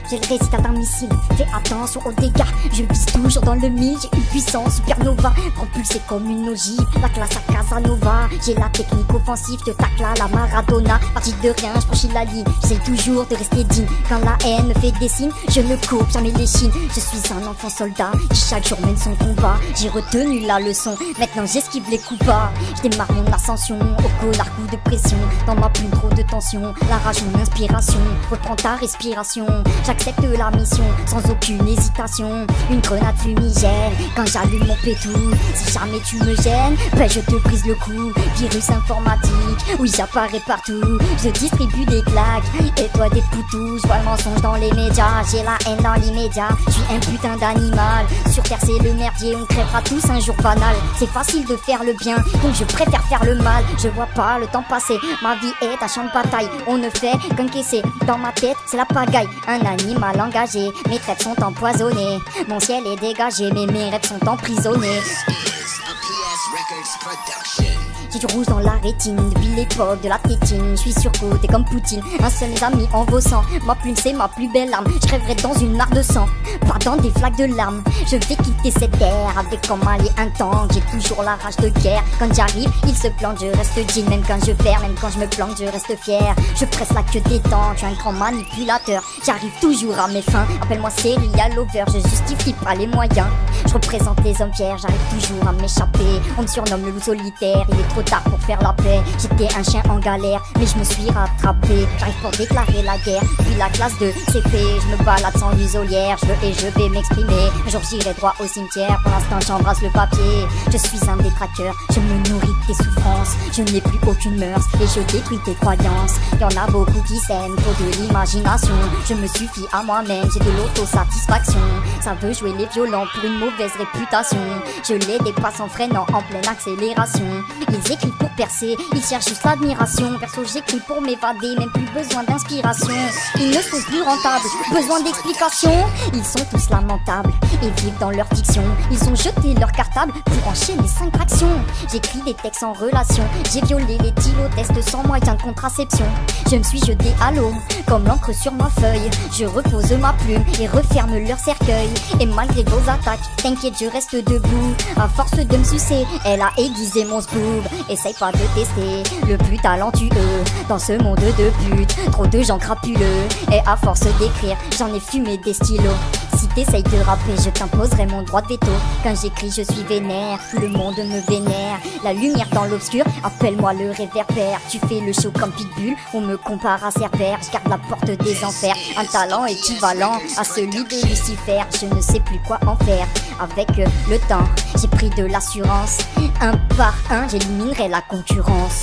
j'ai le récital d'un missile. Fais attention aux dégâts, je vise toujours dans le mille. J'ai une puissance supernova, propulsée comme une ogive. La classe à Casanova, j'ai la technique offensive. Te tacle à la Maradona, parti de rien, je franchis la ligne. J'essaie toujours de rester digne. Quand la haine me fait des signes, je ne coupe jamais les chines. Je suis un enfant soldat qui chaque jour mène son combat. J'ai retenu la leçon, maintenant j'esquive les coups bas. Je démarre mon ascension, au connard coup de pression. Dans ma plume trop de tension, la rage mon inspiration. Reprends ta respiration, j'accepte la mission sans aucune hésitation. Une grenade fumigène quand j'allume mon pétou. Si jamais tu me gênes, ben je te brise le cou. Virus informatique, oui j'apparais partout. Je distribue des claques et toi des poutous. Je vois le mensonge dans les médias, j'ai la haine dans l'immédiat. Je suis un putain d'animal, sur terre c'est le merdier. On crèvera tous un jour banal. C'est facile de faire le bien, donc je préfère faire le mal. Je vois pas le temps passer, ma vie est un champ de bataille. On ne fait qu'encaisser, dans ma tête c'est la pagaille. Un animal engagé, mes traites sont empoisonnées. Mon ciel est dégagé, mais mes rêves sont emprisonnés. J'ai du rouge dans la rétine, depuis l'époque de la tétine. Je suis surcoté comme Poutine, un seul ami en vos sangs. Ma plume c'est ma plus belle arme, je rêverai dans une mare de sang, pas dans des flaques de larmes. Je vais quitter cette terre avec comme allié un tank. J'ai toujours la rage de guerre, quand j'arrive il se plante. Je reste digne, même quand je perds, même quand je me plante je reste fier. Je presse la queue des temps, je suis un grand manipulateur. J'arrive toujours à mes fins, appelle-moi serial over. Je justifie pas les moyens, je représente les hommes fiers. J'arrive toujours à m'échapper, on me surnomme le loup solitaire. Il est trop tard pour faire la paix, j'étais un chien en galère, mais je me suis rattrapé. J'arrive pour déclarer la guerre, puis la classe de CP. Je me balade sans muselière, je veux et je vais m'exprimer. Un jour j'irai droit au cimetière, pour l'instant j'embrasse le papier. Je suis un détraqueur, je me nourris de tes souffrances. Je n'ai plus aucune mœurs, et je détruis tes croyances. Y'en a beaucoup qui s'aiment, pour de l'imagination. Je me suffis à moi-même, j'ai de l'autosatisfaction. Ça veut jouer les violents pour une mauvaise réputation. Je les dépasse en freinant en pleine accélération. Ils écrivent pour percer, ils cherchent juste l'admiration. Perso j'écris pour m'évader, même plus besoin d'inspiration. Ils ne sont plus rentables, besoin d'explications. Ils sont tous lamentables et vivent dans leur fiction. Ils ont jeté leur cartable pour enchaîner 5 actions. J'écris des textes en relation, j'ai violé les tests sans moyen de contraception. Je me suis jeté à l'eau, comme l'encre sur ma feuille. Je repose ma plume et referme leur cercueil. Et malgré vos attaques, t'inquiète je reste debout. À force de me sucer, elle a aiguisé mon sboob. Essaye pas de tester le plus talentueux dans ce monde de putes. Trop de gens crapuleux, et à force d'écrire, j'en ai fumé des stylos. Si t'essayes de rapper, je t'imposerai mon droit de veto. Quand j'écris, je suis vénère, tout le monde me vénère. La lumière dans l'obscur, appelle-moi le réverbère. Tu fais le show comme Pitbull, on me compare à Cerbère. Je garde la porte des enfers, un talent équivalent à celui de Lucifer. Je ne sais plus quoi en faire avec le temps. J'ai pris de l'assurance, un par un, j'éliminerai la concurrence.